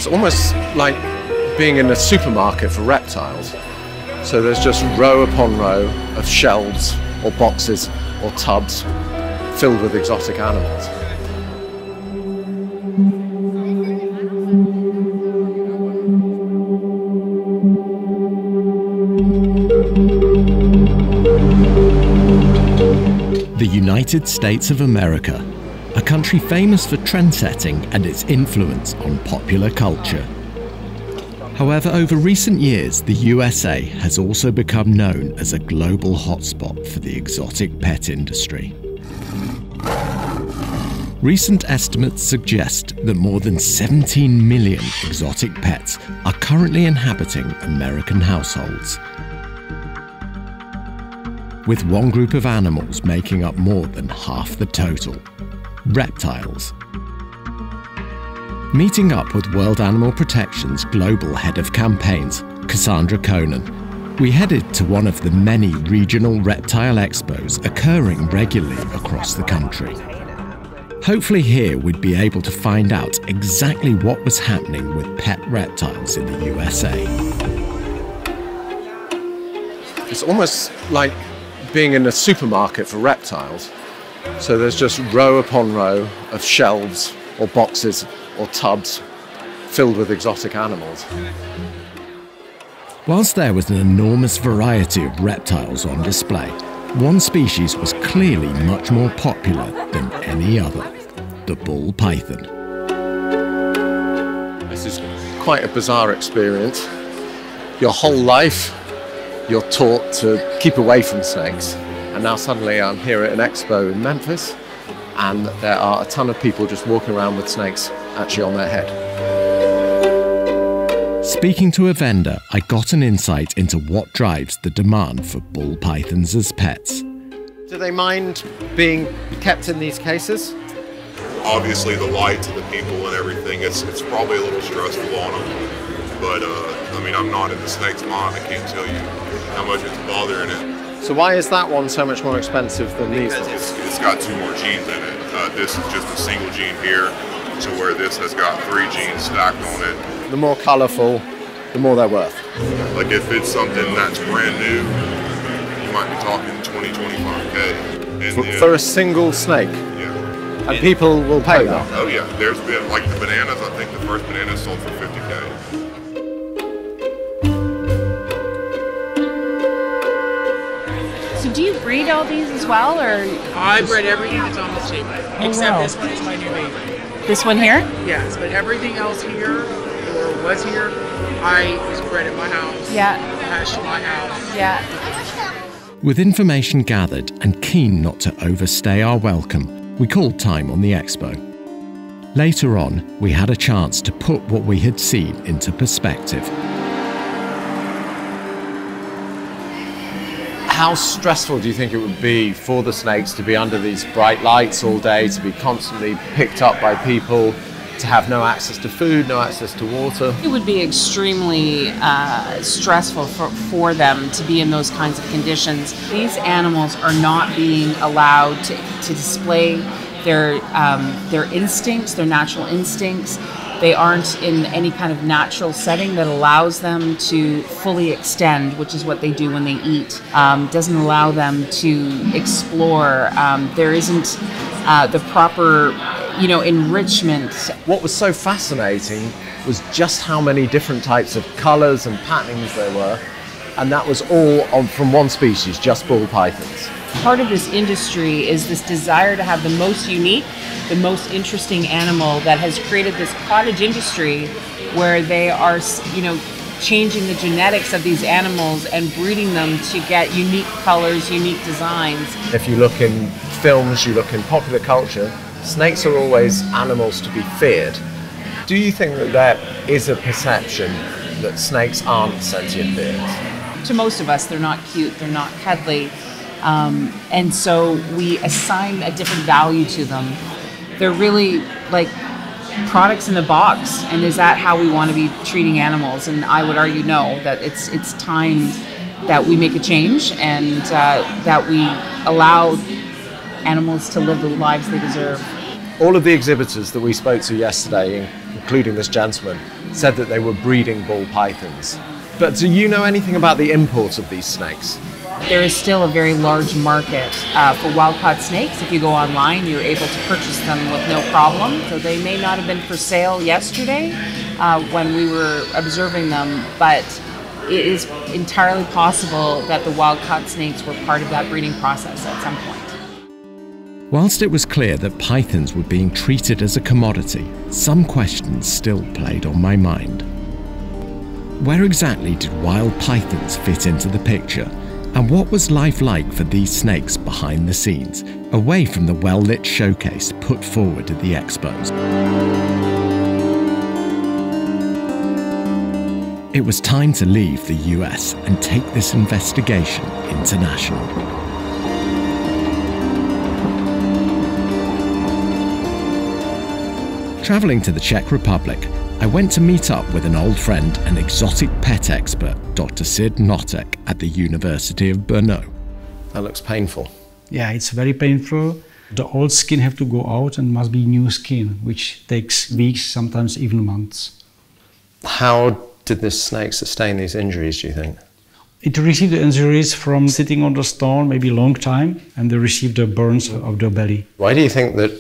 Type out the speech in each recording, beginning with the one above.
It's almost like being in a supermarket for reptiles. So there's just row upon row of shelves or boxes or tubs filled with exotic animals. The United States of America, a country famous for trendsetting and its influence on popular culture. However, over recent years, the USA has also become known as a global hotspot for the exotic pet industry. Recent estimates suggest that more than 17 million exotic pets are currently inhabiting American households, with one group of animals making up more than half the total: reptiles. Meeting up with World Animal Protection's Global Head of Campaigns, Cassandra Conan, we headed to one of the many regional reptile expos occurring regularly across the country. Hopefully here we'd be able to find out exactly what was happening with pet reptiles in the USA. It's almost like being in a supermarket for reptiles. So there's just row upon row of shelves or boxes or tubs filled with exotic animals. Whilst there was an enormous variety of reptiles on display, one species was clearly much more popular than any other: the bull python. This is quite a bizarre experience. Your whole life you're taught to keep away from snakes, and now suddenly I'm here at an expo in Memphis, and there are a ton of people just walking around with snakes actually on their head. Speaking to a vendor, I got an insight into what drives the demand for bull pythons as pets. Do they mind being kept in these cases? Obviously the lights and the people and everything, it's probably a little stressful on them. But I mean, I'm not in the snake's mind. I can't tell you how much it's bothering it. So why is that one so much more expensive than these ones? It's got 2 more genes in it. This is just a single gene here, to where this has got 3 genes stacked on it. The more colourful, the more they're worth. Like if it's something that's brand new, you might be talking 20, 25K. For a single snake? Yeah. And people will pay that? Oh yeah, there's been, like the bananas, I think the first banana sold for 50K. So do you breed all these as well, or? I bred everything that's on this table, except this one is my new baby. This one here? Yes, but everything else here, or was here, I was bred at my house. Yeah. Hatched at my house. Yeah. With information gathered and keen not to overstay our welcome, we called time on the expo. Later on, we had a chance to put what we had seen into perspective. How stressful do you think it would be for the snakes to be under these bright lights all day, to be constantly picked up by people, to have no access to food, no access to water? It would be extremely stressful for them to be in those kinds of conditions. These animals are not being allowed to display their instincts, their natural instincts. They aren't in any kind of natural setting that allows them to fully extend, which is what they do when they eat. Doesn't allow them to explore. There isn't the proper, enrichment. What was so fascinating was just how many different types of colours and patterns there were, and that was all from one species, just bull pythons. Part of this industry is this desire to have the most unique, the most interesting animal that has created this cottage industry where they are, changing the genetics of these animals and breeding them to get unique colors, unique designs. If you look in films, you look in popular culture, snakes are always animals to be feared. Do you think that there is a perception that snakes aren't sentient beings? To most of us, they're not cute, they're not cuddly, and so we assign a different value to them. They're really like products in a box, and is that how we want to be treating animals? And I would argue no, that it's time that we make a change, and that we allow animals to live the lives they deserve. All of the exhibitors that we spoke to yesterday, including this gentleman, said that they were breeding ball pythons. But do you know anything about the import of these snakes? There is still a very large market for wild-caught snakes. If you go online, you're able to purchase them with no problem. So they may not have been for sale yesterday when we were observing them, but it is entirely possible that the wild-caught snakes were part of that breeding process at some point. Whilst it was clear that pythons were being treated as a commodity, some questions still played on my mind. Where exactly did wild pythons fit into the picture? And what was life like for these snakes behind the scenes, away from the well-lit showcase put forward at the expos? It was time to leave the US and take this investigation international. Travelling to the Czech Republic, I went to meet up with an old friend and exotic pet expert, Dr. Sid Notek, at the University of Brno. That looks painful. Yeah, it's very painful. The old skin have to go out and must be new skin, which takes weeks, sometimes even months. How did this snake sustain these injuries, do you think? It received the injuries from sitting on the stone, maybe a long time, and they received the burns of the belly. Why do you think that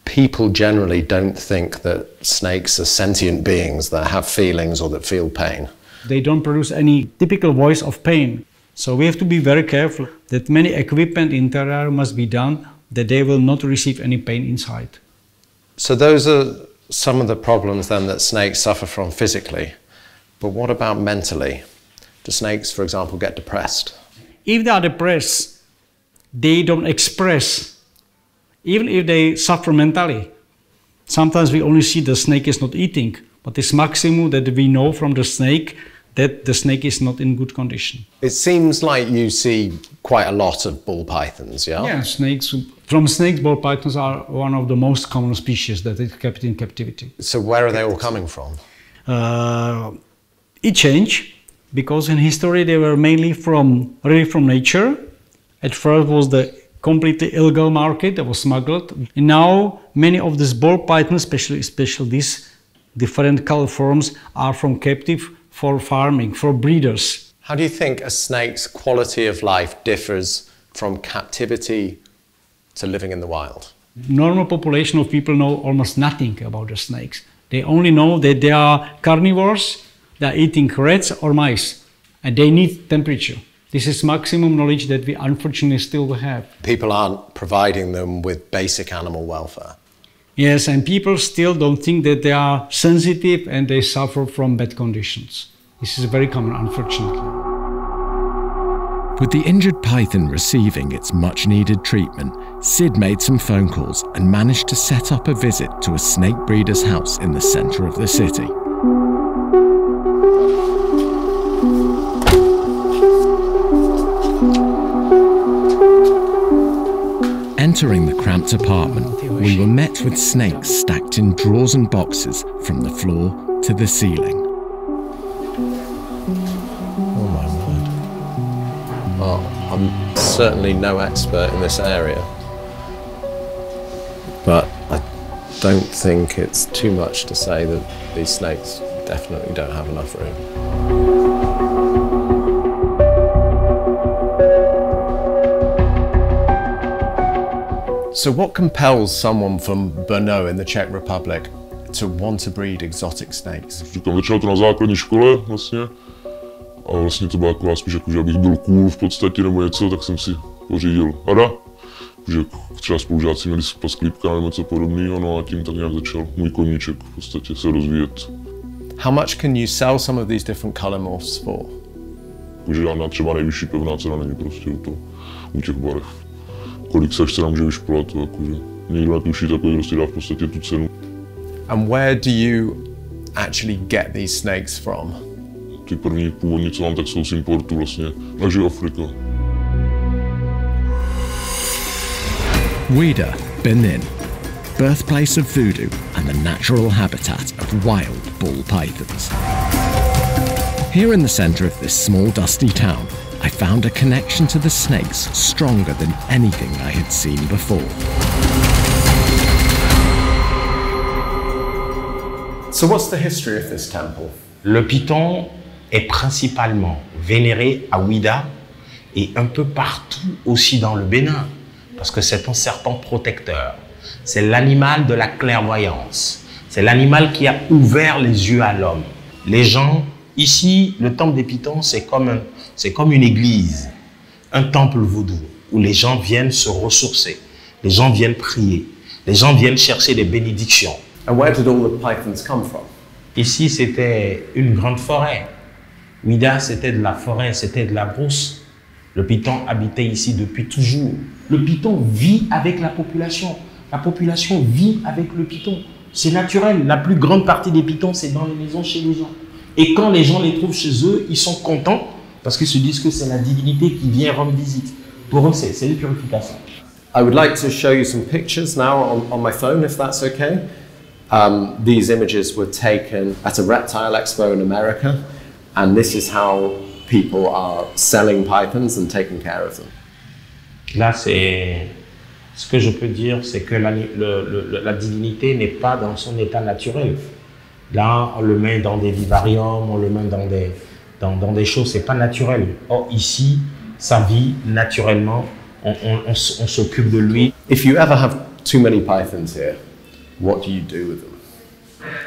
people generally don't think that snakes are sentient beings that have feelings or that feel pain? They don't produce any typical voice of pain. So we have to be very careful that many equipment in terrarium must be done that they will not receive any pain inside. So those are some of the problems then that snakes suffer from physically. But what about mentally? Do snakes, for example, get depressed? If they are depressed, they don't express. Even if they suffer mentally. Sometimes we only see the snake is not eating, but it's maximum that we know from the snake that the snake is not in good condition. It seems like you see quite a lot of ball pythons, yeah? Yeah, snakes. From snakes, ball pythons are one of the most common species that is kept in captivity. So where are they all coming from? It changed, because in history they were mainly really from nature. At first was the completely illegal market that was smuggled. And now many of these ball pythons, especially these different color forms, are from captive for farming, for breeders. How do you think a snake's quality of life differs from captivity to living in the wild? Normal population of people know almost nothing about the snakes. They only know that they are carnivores, they are eating rats or mice, and they need temperature. This is maximum knowledge that we unfortunately still have. People aren't providing them with basic animal welfare. Yes, and people still don't think that they are sensitive and they suffer from bad conditions. This is very common, unfortunately. With the injured python receiving its much-needed treatment, Sid made some phone calls and managed to set up a visit to a snake breeder's house in the centre of the city. Entering the cramped apartment, we were met with snakes stacked in drawers and boxes from the floor to the ceiling. Oh my word. Well, I'm certainly no expert in this area, but I don't think it's too much to say that these snakes definitely don't have enough room. So what compels someone from Brno in the Czech Republic to want to breed exotic snakes? Říkám, začalo to na základní škole vlastně a vlastně to byla taková spíš jako, že abych byl cool v podstatě nebo něco, tak jsem si pořídil hada, že třeba spolužáci měli sklípka nebo něco podobného, no a tím tak nějak začal můj koníček v podstatě se rozvíjet. How much can you sell some of these different color morphs for? Takže žádná třeba nejvyšší pevná cena není prostě u těch barev. Kolik se nám může vyšplhat, jakože někdo netuší, takový prostě dá v podstatě tu cenu. And where do you actually get these snakes from? Ty první původní, co mám, tak jsou z importu vlastně, takže Afrika. Vida, Benin, birthplace of voodoo and the natural habitat of wild ball pythons. Here in the centre of this small dusty town, I found a connection to the snakes stronger than anything I had seen before. So what's the history of this temple? Le python est principalement vénéré à Ouida et un peu partout aussi dans le Bénin, parce que c'est un serpent protecteur. C'est l'animal de la clairvoyance. C'est l'animal qui a ouvert les yeux à l'homme. Les gens, ici, le temple des pythons, c'est comme une église, un temple vaudou, où les gens viennent se ressourcer, les gens viennent prier, les gens viennent chercher des bénédictions. And where did all the pythons come from? Ici, c'était une grande forêt. Ouida, c'était de la forêt, c'était de la brousse. Le python habitait ici depuis toujours. Le python vit avec la population. La population vit avec le python. C'est naturel. La plus grande partie des pythons, c'est dans les maisons chez les gens. Et quand les gens les trouvent chez eux, ils sont contents parce qu'ils se disent que c'est la divinité qui vient rendre visite. Pour eux, c'est une purification. I would like to show you some pictures now on my phone, if that's okay. These images were taken at a reptile expo in America, and this is how people are selling pythons and taking care of them. Là, c'est ce que je peux dire, c'est que la divinité n'est pas dans son état naturel. Là, on le met dans des vivariums, on le met dans des choses, c'est pas naturel. Or, ici, ça vit naturellement, on s'occupe de lui. If you ever have too many pythons here, what do you do with them?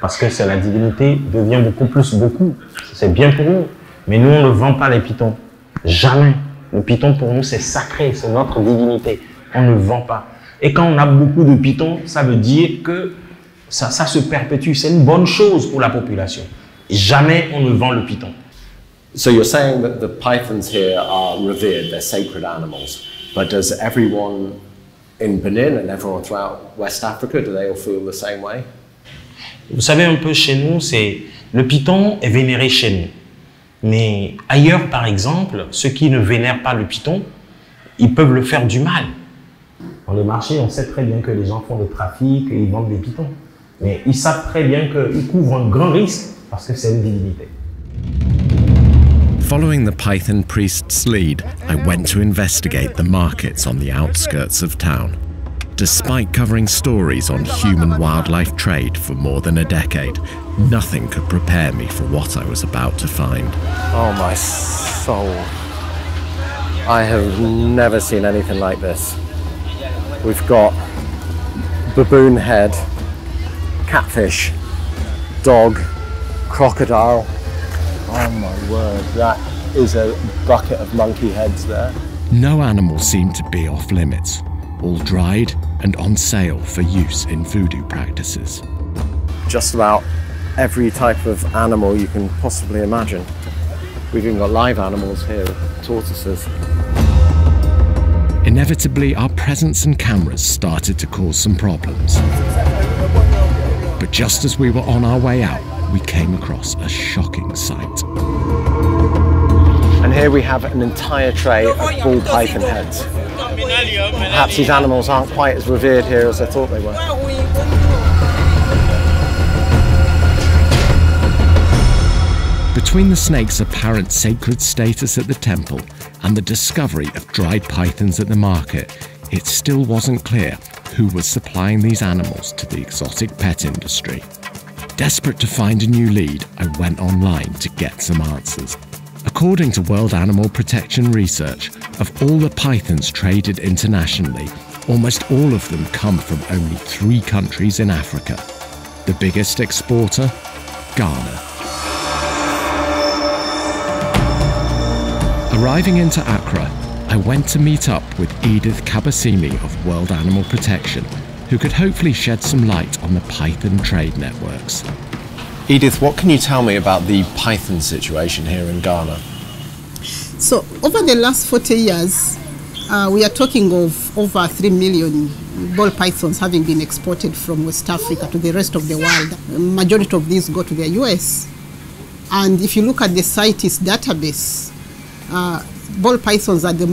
Parce que c'est la divinité devient beaucoup. C'est bien pour nous. Mais nous, on ne vend pas les pythons. Jamais. Le python, pour nous, c'est sacré, c'est notre divinité. On ne vend pas. Et quand on a beaucoup de pythons, ça veut dire que ça se perpétue. C'est une bonne chose pour la population. Jamais on ne vend le python. So you're saying that the pythons here are revered, they're sacred animals. But does everyone in Benin and everyone throughout West Africa, do they all feel the same way? Vous savez, un peu chez nous, c'est le python est vénéré chez nous. Mais ailleurs, par exemple, ceux qui ne vénèrent pas le python, ils peuvent le faire du mal. Dans les marchés, on sait très bien que les gens font le trafic et ils vendent des pythons. Mais ils savent très bien qu'ils couvrent un grand risque parce que c'est une divinité. Following the python priest's lead, I went to investigate the markets on the outskirts of town. Despite covering stories on human-wildlife trade for more than a decade, nothing could prepare me for what I was about to find. Oh my soul. I have never seen anything like this. We've got baboon head, catfish, dog, crocodile. Oh my word, that is a bucket of monkey heads there. No animal seemed to be off limits, all dried and on sale for use in voodoo practices. Just about every type of animal you can possibly imagine. We've even got live animals here, tortoises. Inevitably, our presence and cameras started to cause some problems. But just as we were on our way out, we came across a shocking sight. And here we have an entire tray of ball python heads. Perhaps these animals aren't quite as revered here as I thought they were. Between the snake's apparent sacred status at the temple and the discovery of dried pythons at the market, it still wasn't clear who was supplying these animals to the exotic pet industry. Desperate to find a new lead, I went online to get some answers. According to World Animal Protection research, of all the pythons traded internationally, almost all of them come from only 3 countries in Africa. The biggest exporter? Ghana. Arriving into Accra, I went to meet up with Edith Kabasimi of World Animal Protection, who could hopefully shed some light on the python trade networks. Edith, what can you tell me about the python situation here in Ghana? So, over the last 40 years, we are talking of over 3 million ball pythons having been exported from West Africa to the rest of the world. The majority of these go to the US. And if you look at the CITES database, ball pythons are the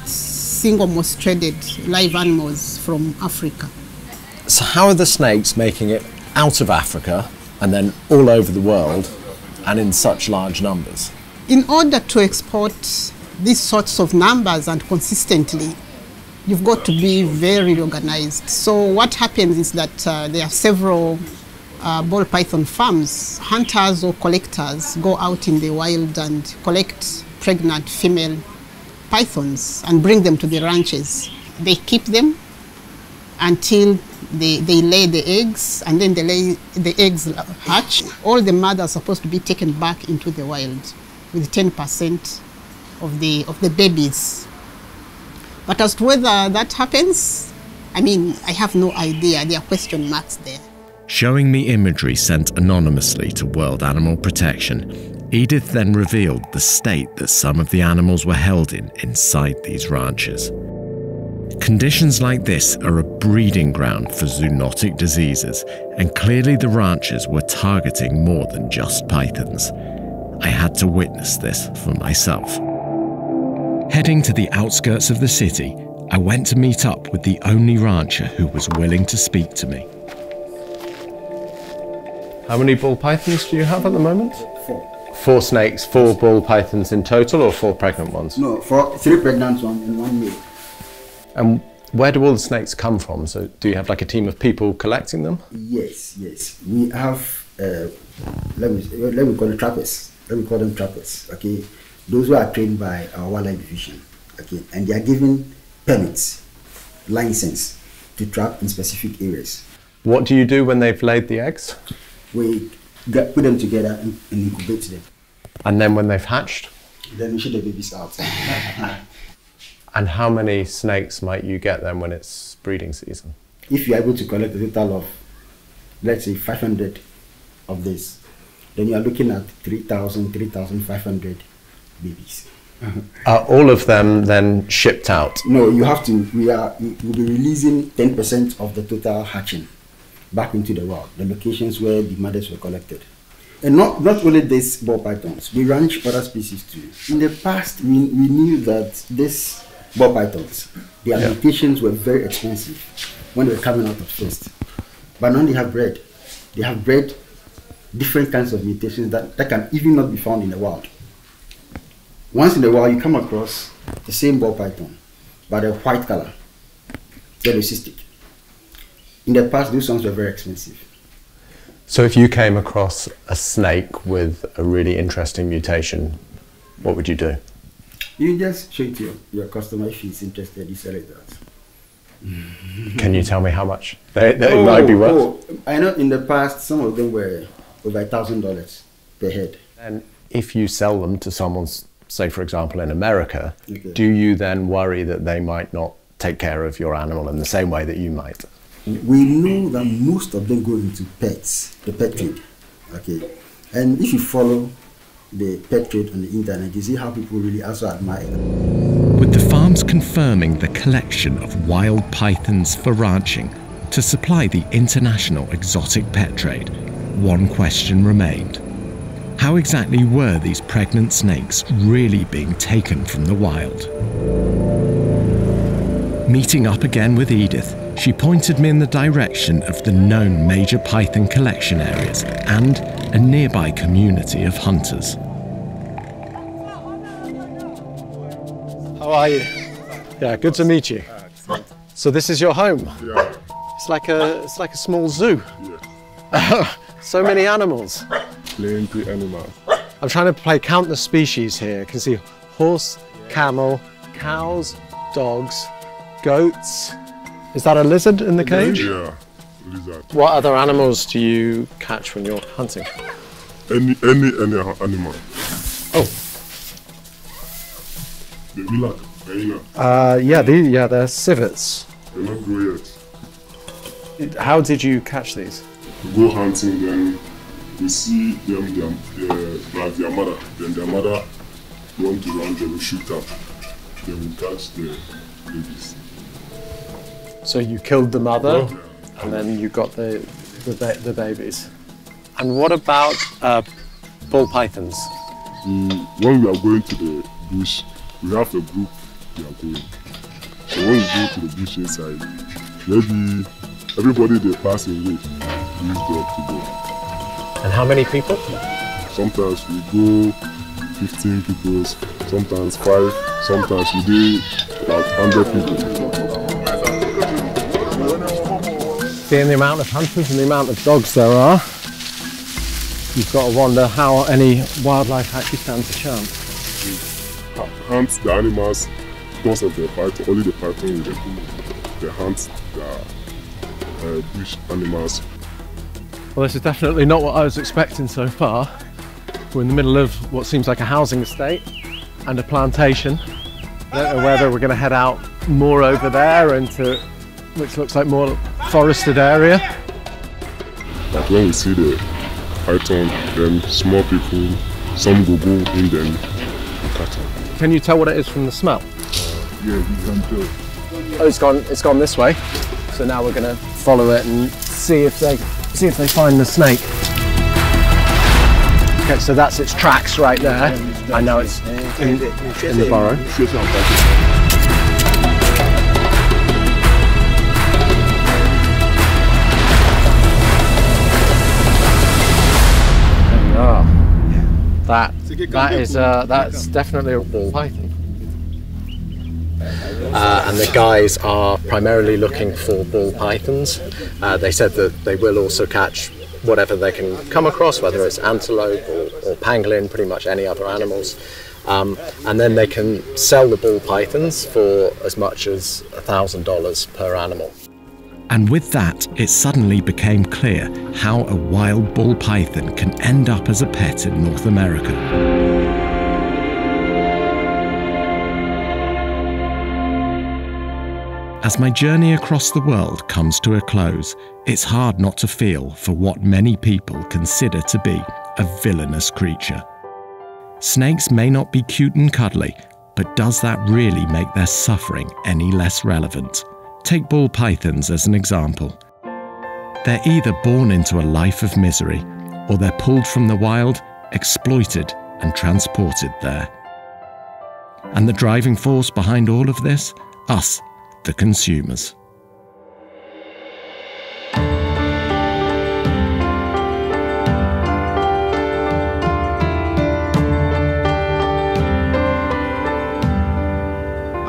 single most traded live animals from Africa. So how are the snakes making it out of Africa and then all over the world and in such large numbers? In order to export these sorts of numbers and consistently, you've got to be very organized. So what happens is that there are several ball python farms, hunters or collectors go out in the wild and collect pregnant female pythons and bring them to the ranches. They keep them until they lay the eggs, and then the eggs hatch. All the mothers are supposed to be taken back into the wild with 10% of the babies. But as to whether that happens, I mean, I have no idea. There are question marks there. Showing me imagery sent anonymously to World Animal Protection, Edith then revealed the state that some of the animals were held in inside these ranches. Conditions like this are a breeding ground for zoonotic diseases, and clearly the ranchers were targeting more than just pythons. I had to witness this for myself. Heading to the outskirts of the city, I went to meet up with the only rancher who was willing to speak to me. How many ball pythons do you have at the moment? 4. 4 snakes, 4 ball pythons in total, or 4 pregnant ones? No, 3 pregnant ones and 1 male. And where do all the snakes come from? So do you have like a team of people collecting them? Yes. We have, let me call it trappers. Let me call them trappers, okay? Those who are trained by our wildlife division, okay? And they are given permits, license to trap in specific areas. What do you do when they've laid the eggs? We put them together and incubate them. And then when they've hatched? Then we shoot the babies out. And how many snakes might you get then when it's breeding season? If you're able to collect a total of, let's say, 500 of this, then you are looking at 3,000, 3,500 babies. Are all of them then shipped out? No, you have to, we'll be releasing 10% of the total hatching back into the wild, the locations where the mothers were collected. And not only these ball pythons, we ranch other species too. In the past, we knew that this ball pythons, their mutations were very expensive when they were coming out of first. But now they have bred. They have bred different kinds of mutations that can even not be found in the wild. Once in a while, you come across the same ball python, but a white color, cystic. In the past, those ones were very expensive. So if you came across a snake with a really interesting mutation, what would you do? You just show it to your customer. If he's interested, you sell it out. Can you tell me how much they might be worth? I know in the past, some of them were over $1,000 per head. And if you sell them to someone, say for example in America, do you then worry that they might not take care of your animal in the same way that you might? We know that most of them go into pets, the pet trade, okay? And if you follow the pet trade on the internet, you see how people really also admire them. With the farms confirming the collection of wild pythons for ranching to supply the international exotic pet trade, one question remained. How exactly were these pregnant snakes really being taken from the wild? Meeting up again with Edith, she pointed me in the direction of the known major python collection areas and a nearby community of hunters. How are you? Yeah, good to meet you. So this is your home? Yeah. It's like a small zoo. Yeah. So many animals. Plenty animals. I'm trying to count the species here. I can see horse, camel, cows, dogs, goats. Is that a lizard in the cage? Yeah, lizard. What other animals do you catch when you're hunting? Any animal. Oh. The lilac, hyena. Yeah, they're civets. They're not grow yet. How did you catch these? We go hunting, then we see them like their mother. Then their mother want to run, then we shoot them. Then we catch the babies. So you killed the mother, Yeah. and then you got the babies. And what about ball pythons? When we are going to the bush, we have a group we are going. So when we go to the bush inside, maybe everybody they pass away, we use dog to go. And how many people? Sometimes we go 15 people, sometimes 5, sometimes we do like 100 people. Seeing the amount of hunters and the amount of dogs there are, you've got to wonder how any wildlife actually stands a chance. Hunt the animals because of the python, only the python will the hunt the bush animals. Well, this is definitely not what I was expecting so far. We're in the middle of what seems like a housing estate and a plantation. I don't know whether we're going to head out more over there into which looks like more forested area. But when we see the python, then small people, some go in them and catch them. Can you tell what it is from the smell? Yeah, you can tell. Oh, it's gone this way. So now we're going to follow it and see if they find the snake. Okay, so that's its tracks right there. I know it's in the burrow. That's definitely a ball python. And the guys are primarily looking for ball pythons. They said that they will also catch whatever they can come across, whether it's antelope or pangolin, pretty much any other animals. And then they can sell the ball pythons for as much as $1,000 per animal. And with that, it suddenly became clear how a wild ball python can end up as a pet in North America. As my journey across the world comes to a close, it's hard not to feel for what many people consider to be a villainous creature. Snakes may not be cute and cuddly, but does that really make their suffering any less relevant? Take ball pythons as an example. They're either born into a life of misery, or they're pulled from the wild, exploited, and transported there. And the driving force behind all of this? Us, the consumers.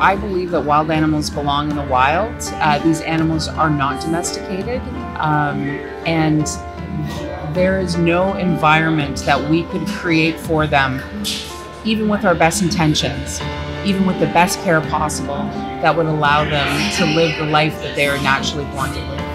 I believe that wild animals belong in the wild. These animals are not domesticated, and there is no environment that we could create for them, even with our best intentions, even with the best care possible, that would allow them to live the life that they are naturally born to live.